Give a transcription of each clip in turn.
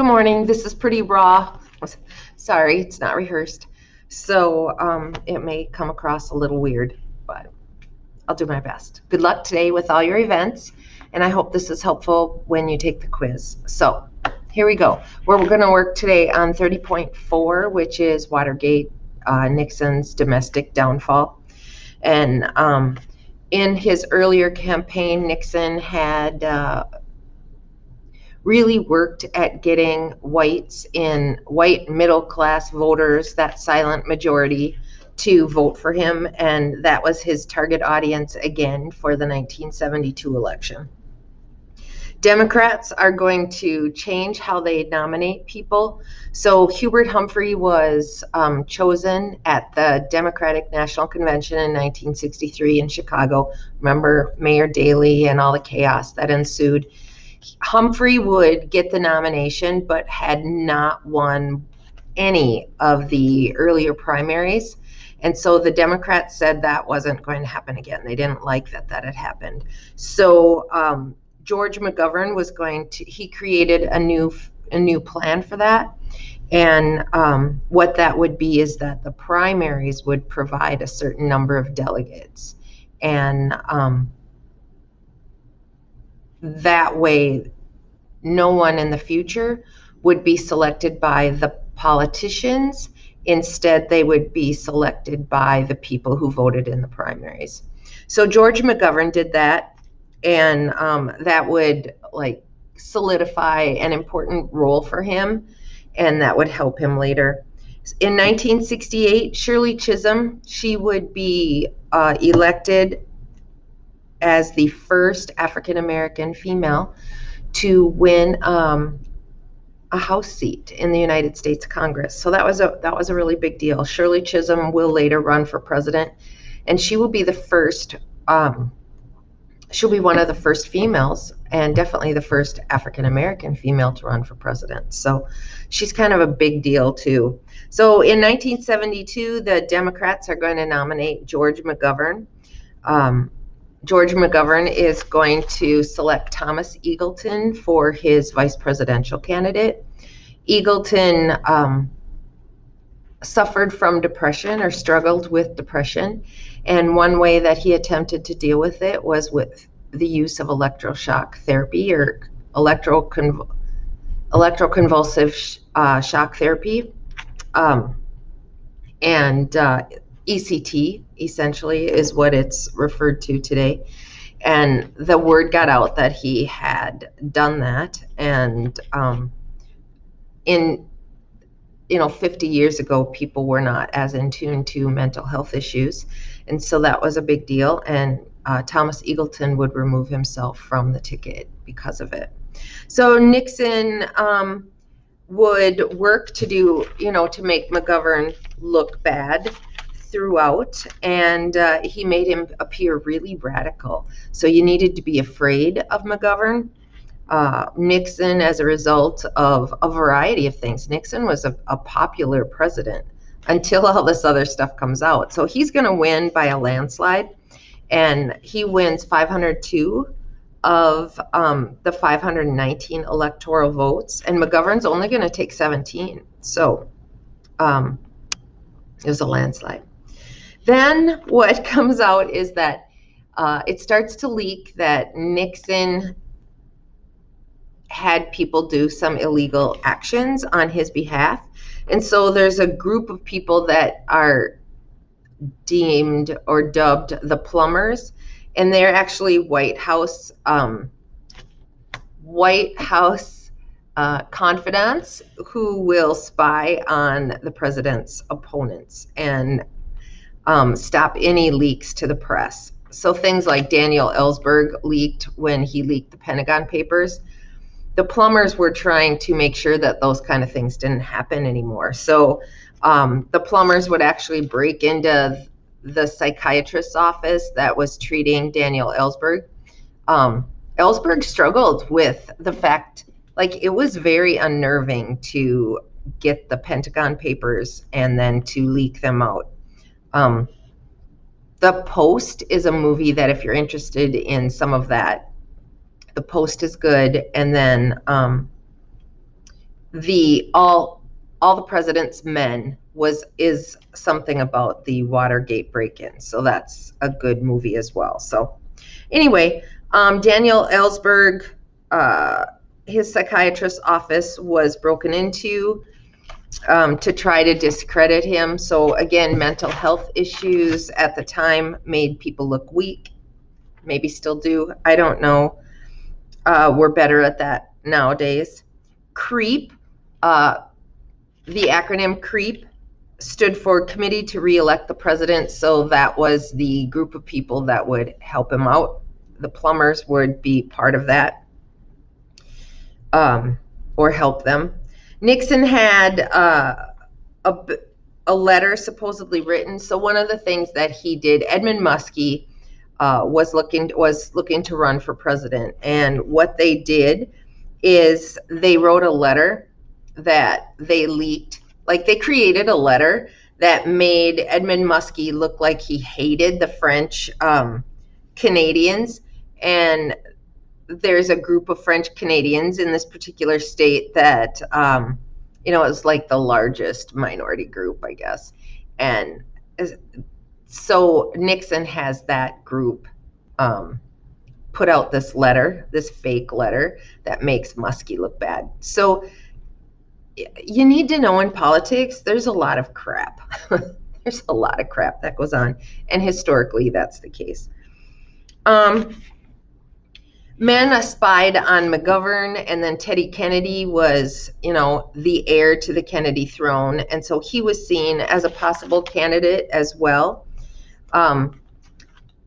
Good morning. This is pretty raw. Sorry, it's not rehearsed. So it may come across a little weird, but I'll do my best. Good luck today with all your events, and I hope this is helpful when you take the quiz. So here we go. We're going to work today on 30.4, which is Watergate, Nixon's domestic downfall. And in his earlier campaign, Nixon had really worked at getting white middle class voters, that silent majority, to vote for him. And that was his target audience again for the 1972 election. Democrats are going to change how they nominate people. So Hubert Humphrey was chosen at the Democratic National Convention in 1963 in Chicago. Remember Mayor Daley and all the chaos that ensued. Humphrey would get the nomination, but had not won any of the earlier primaries. And so the Democrats said that wasn't going to happen again. They didn't like that had happened. So George McGovern he created a new plan for that. And what that would be is that the primaries would provide a certain number of delegates. And that way, no one in the future would be selected by the politicians. Instead, they would be selected by the people who voted in the primaries. So George McGovern did that, and that would solidify an important role for him, and that would help him later. In 1968, Shirley Chisholm, she would be elected as the first African-American female to win a House seat in the United States Congress. So that was a really big deal. Shirley Chisholm will later run for president, and she will be the first. She'll be one of the first females, and definitely the first African American female to run for president. So she's kind of a big deal too. So in 1972, the Democrats are going to nominate George McGovern. George McGovern is going to select Thomas Eagleton for his vice presidential candidate. Eagleton suffered from depression or struggled with depression. And one way that he attempted to deal with it was with the use of electroshock therapy or electroconvulsive shock therapy. And ECT, essentially, is what it's referred to today. And the word got out that he had done that. And in 50 years ago, people were not as in tune to mental health issues. And so that was a big deal. And Thomas Eagleton would remove himself from the ticket because of it. So Nixon would work to make McGovern look bad throughout, and he made him appear really radical. So you needed to be afraid of McGovern. Nixon, as a result of a variety of things, Nixon was a popular president until all this other stuff comes out. So he's going to win by a landslide, and he wins 502 of the 519 electoral votes, and McGovern's only going to take 17. So it was a landslide. Then what comes out is that it starts to leak that Nixon had people do some illegal actions on his behalf. And so there's a group of people that are deemed or dubbed the plumbers, and they're actually White House confidants who will spy on the president's opponents and stop any leaks to the press. So things like Daniel Ellsberg leaked when he leaked the Pentagon Papers. The plumbers were trying to make sure that those kind of things didn't happen anymore. So the plumbers would actually break into the psychiatrist's office that was treating Daniel Ellsberg. Ellsberg struggled with the fact, it was very unnerving to get the Pentagon Papers and then to leak them out. The Post is a movie that, if you're interested in some of that, The Post is good. And then the all the President's Men is something about the Watergate break-in. So that's a good movie as well. So anyway, Daniel Ellsberg, his psychiatrist's office was broken into to try to discredit him. So again, mental health issues at the time made people look weak. Maybe still do. I don't know. We're better at that nowadays. CREEP, the acronym CREEP stood for Committee to Re-elect the President. So that was the group of people that would help him out. The plumbers would be part of that, or help them. Nixon had a letter supposedly written. So one of the things that he did, Edmund Muskie was looking to run for president, and what they did is they wrote a letter that they leaked. Like, they created a letter that made Edmund Muskie look like he hated the French Canadians. And there's a group of French Canadians in this particular state that, it was like the largest minority group, I guess. And so Nixon has that group put out this letter, this fake letter that makes Muskie look bad. So you need to know, in politics, there's a lot of crap. There's a lot of crap that goes on, and historically that's the case. Men spied on McGovern, and then Teddy Kennedy was, the heir to the Kennedy throne, and so he was seen as a possible candidate as well.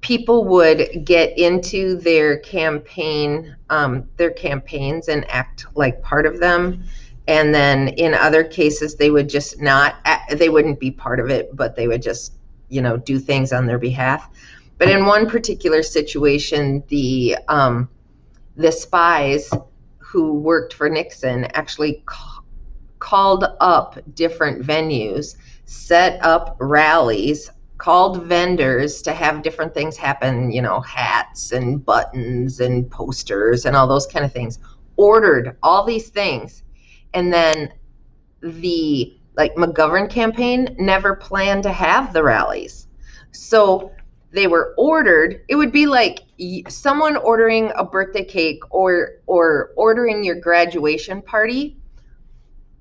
People would get into their campaigns and act like part of them. And then in other cases, they would just they wouldn't be part of it, but they would just, do things on their behalf. But in one particular situation, the spies who worked for Nixon actually called up different venues, set up rallies, called vendors to have different things happen, hats and buttons and posters and all those kind of things, ordered all these things. And then the McGovern campaign never planned to have the rallies. So they were ordered. It would be like someone ordering a birthday cake or ordering your graduation party.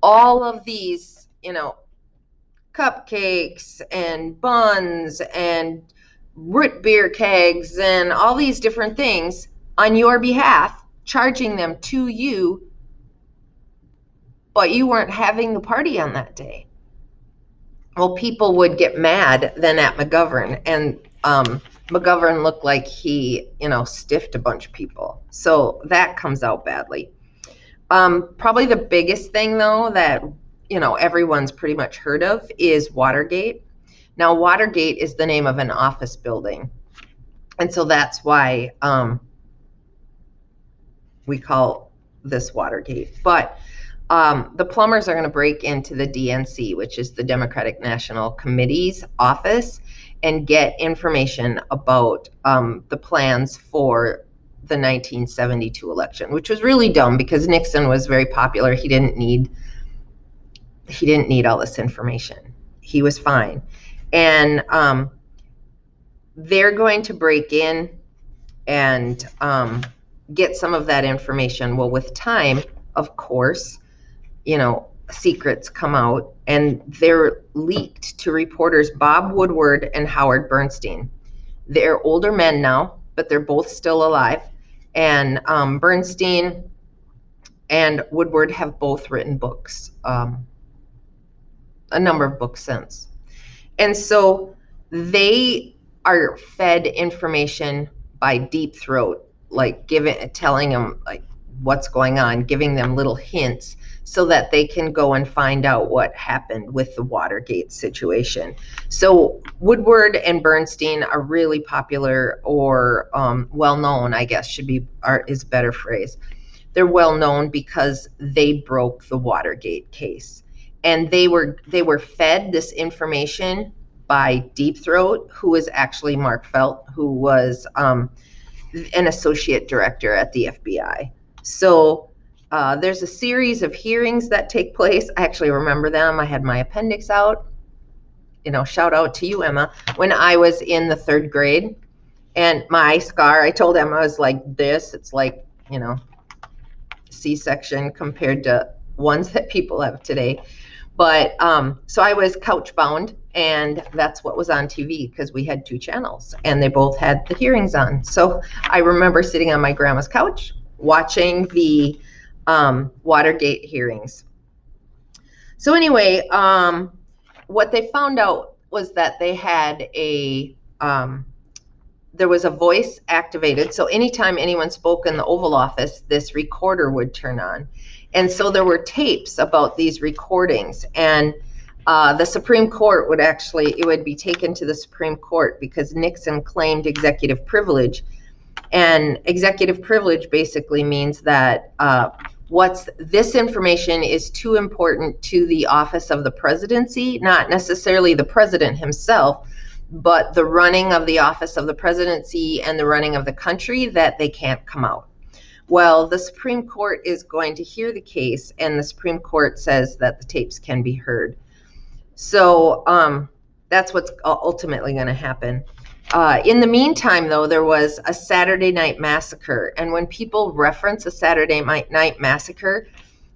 All of these, cupcakes and buns and root beer kegs and all these different things on your behalf, charging them to you, but you weren't having the party on that day. Well, people would get mad then at McGovern, and McGovern looked like he, stiffed a bunch of people. So that comes out badly. Probably the biggest thing, though, that everyone's pretty much heard of is Watergate. Now, Watergate is the name of an office building, and so that's why we call this Watergate. But the plumbers are going to break into the DNC, which is the Democratic National Committee's office, and get information about the plans for the 1972 election, which was really dumb because Nixon was very popular. He didn't need all this information. He was fine. And they're going to break in and get some of that information. Well, with time, of course, secrets come out, and they're leaked to reporters Bob Woodward and Howard Bernstein. They're older men now, but they're both still alive. And Bernstein and Woodward have both written books, a number of books since. And so they are fed information by deep throat, like telling them what's going on, giving them little hints so that they can go and find out what happened with the Watergate situation. So Woodward and Bernstein are really popular, or well-known, I guess is a better phrase. They're well-known because they broke the Watergate case. And they were fed this information by Deep Throat, who is actually Mark Felt, who was an associate director at the FBI. So there's a series of hearings that take place. I actually remember them. I had my appendix out. Shout out to you, Emma. When I was in the 3rd grade, and my scar, I told Emma, I was like this. It's like, C-section compared to ones that people have today. But so I was couch bound, and that's what was on TV because we had 2 channels and they both had the hearings on. So I remember sitting on my grandma's couch watching the Watergate hearings. So anyway, what they found out was that they had there was a voice activated. So anytime anyone spoke in the Oval Office, this recorder would turn on. And so there were tapes about these recordings, and the Supreme Court would be taken to the Supreme Court because Nixon claimed executive privilege. And executive privilege basically means that this information is too important to the office of the presidency, not necessarily the president himself, but the running of the office of the presidency and the running of the country, that they can't come out. Well, the Supreme Court is going to hear the case, and the Supreme Court says that the tapes can be heard. So that's what's ultimately going to happen. In the meantime, though, there was a Saturday night massacre. And when people reference a Saturday night massacre,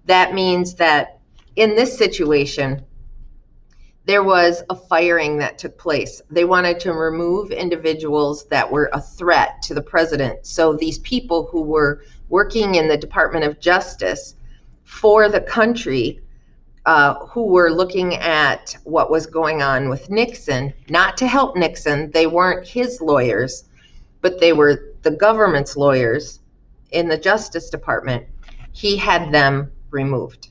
that means that in this situation, there was a firing that took place. They wanted to remove individuals that were a threat to the president. So these people who were working in the Department of Justice for the country, who were looking at what was going on with Nixon, not to help Nixon. They weren't his lawyers, but they were the government's lawyers in the Justice Department. He had them removed,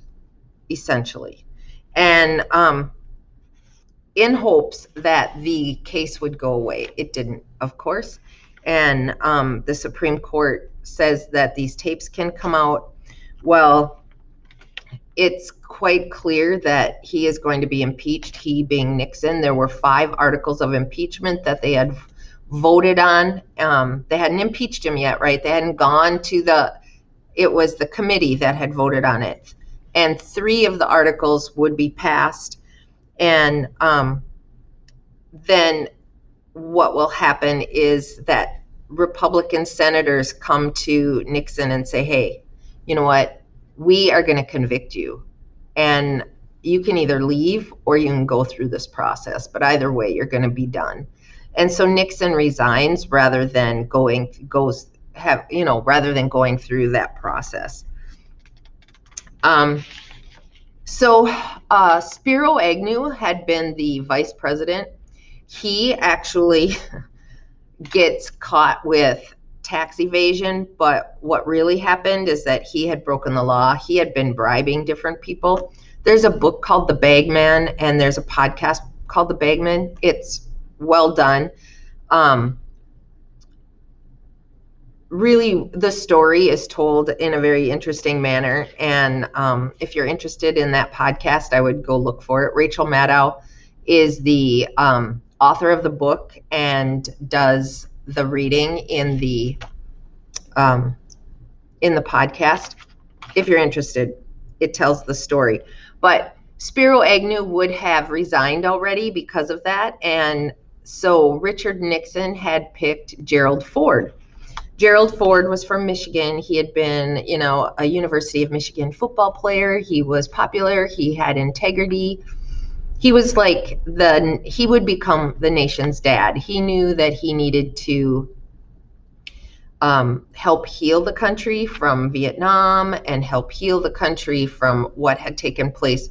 essentially. And in hopes that the case would go away. It didn't, of course. And the Supreme Court says that these tapes can come out. Well, it's quite clear that he is going to be impeached, he being Nixon. There were 5 articles of impeachment that they had voted on. They hadn't impeached him yet, right? They hadn't gone to it was the committee that had voted on it. And 3 of the articles would be passed. And then what will happen is that Republican senators come to Nixon and say, hey, you know what? We are going to convict you. And you can either leave or you can go through this process. But either way, you're going to be done. And so Nixon resigns rather than going through that process. So Spiro Agnew had been the vice president. He actually gets caught with tax evasion, but what really happened is that he had broken the law. He had been bribing different people. There's a book called The Bagman, and there's a podcast called The Bagman. It's well done. Really, the story is told in a very interesting manner. And if you're interested in that podcast, I would go look for it. Rachel Maddow is the author of the book and does the reading in the podcast. If you're interested, it tells the story. But Spiro Agnew would have resigned already because of that. And so Richard Nixon had picked Gerald Ford. Gerald Ford was from Michigan. He had been, a University of Michigan football player. He was popular. He had integrity. He was he would become the nation's dad. He knew that he needed to help heal the country from Vietnam and help heal the country from what had taken place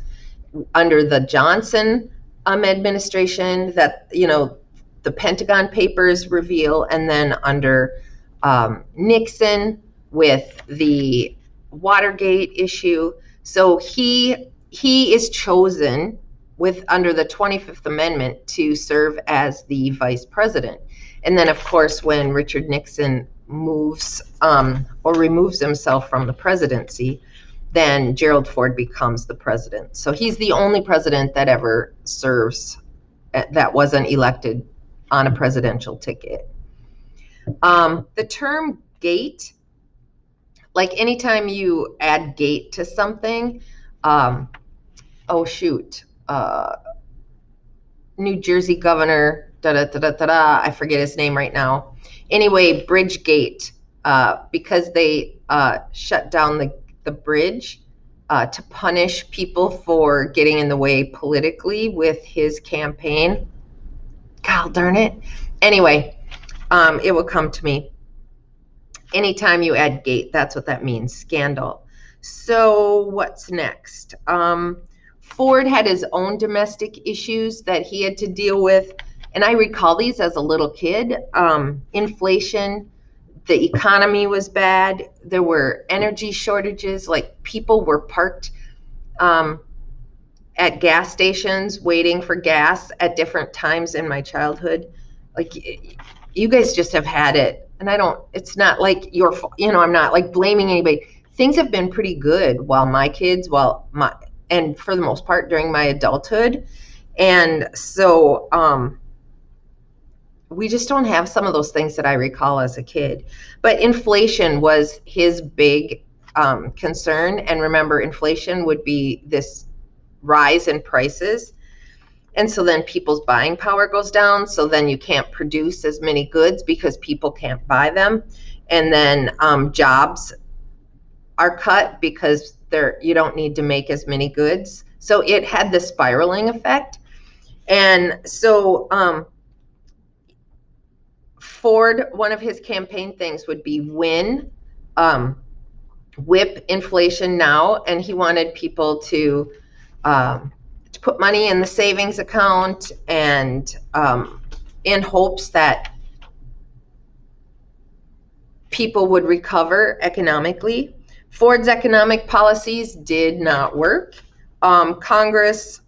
under the Johnson administration that, the Pentagon Papers reveal, and then under Nixon with the Watergate issue. So he is chosen under the 25th Amendment to serve as the vice president. And then, of course, when Richard Nixon moves or removes himself from the presidency, then Gerald Ford becomes the president. So he's the only president that ever serves that wasn't elected on a presidential ticket. The term gate like anytime you add gate to something, oh shoot, New Jersey governor, I forget his name right now. Anyway, Bridgegate, because they shut down the bridge to punish people for getting in the way politically with his campaign. God darn it. Anyway, it will come to me. Anytime you add gate, that's what that means, scandal. So what's next? Ford had his own domestic issues that he had to deal with. And I recall these as a little kid. Inflation, the economy was bad. There were energy shortages, like people were parked at gas stations waiting for gas at different times in my childhood. Like, you guys just have had it. And it's not like I'm not like blaming anybody. Things have been pretty good and for the most part during my adulthood. And so, we just don't have some of those things that I recall as a kid. But inflation was his big concern. And remember, inflation would be this rise in prices. And so then people's buying power goes down. So then you can't produce as many goods because people can't buy them. And then jobs are cut because you don't need to make as many goods. So it had the spiraling effect. And so Ford, one of his campaign things would be whip inflation now. And he wanted people to put money in the savings account and in hopes that people would recover economically. Ford's economic policies did not work. Congress,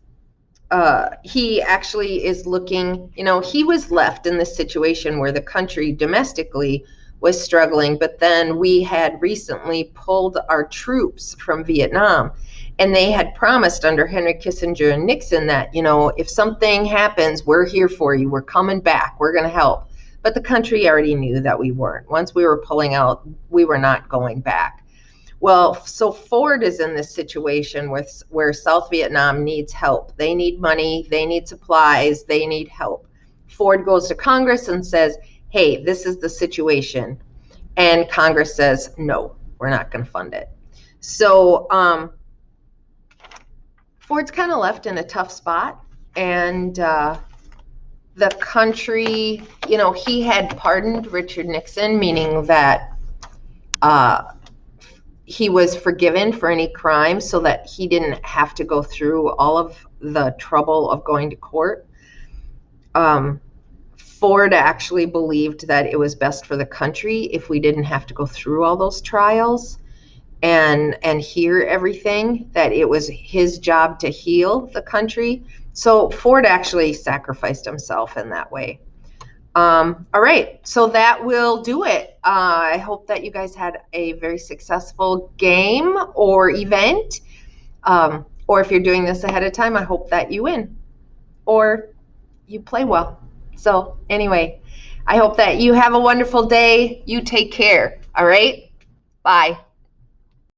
he actually is looking, he was left in this situation where the country domestically was struggling, but then we had recently pulled our troops from Vietnam. And they had promised under Henry Kissinger and Nixon that, if something happens, we're here for you. We're coming back. We're going to help. But the country already knew that we weren't. Once we were pulling out, we were not going back. Well, so Ford is in this situation where South Vietnam needs help. They need money. They need supplies. They need help. Ford goes to Congress and says, hey, this is the situation. And Congress says, no, we're not going to fund it. So Ford's kind of left in a tough spot. And the country, he had pardoned Richard Nixon, meaning that he was forgiven for any crime so that he didn't have to go through all of the trouble of going to court. Ford actually believed that it was best for the country if we didn't have to go through all those trials and hear everything, that it was his job to heal the country. So Ford actually sacrificed himself in that way. All right, so that will do it. I hope that you guys had a very successful game or event. Or if you're doing this ahead of time, I hope that you win or you play well. So anyway, I hope that you have a wonderful day. You take care. All right, bye.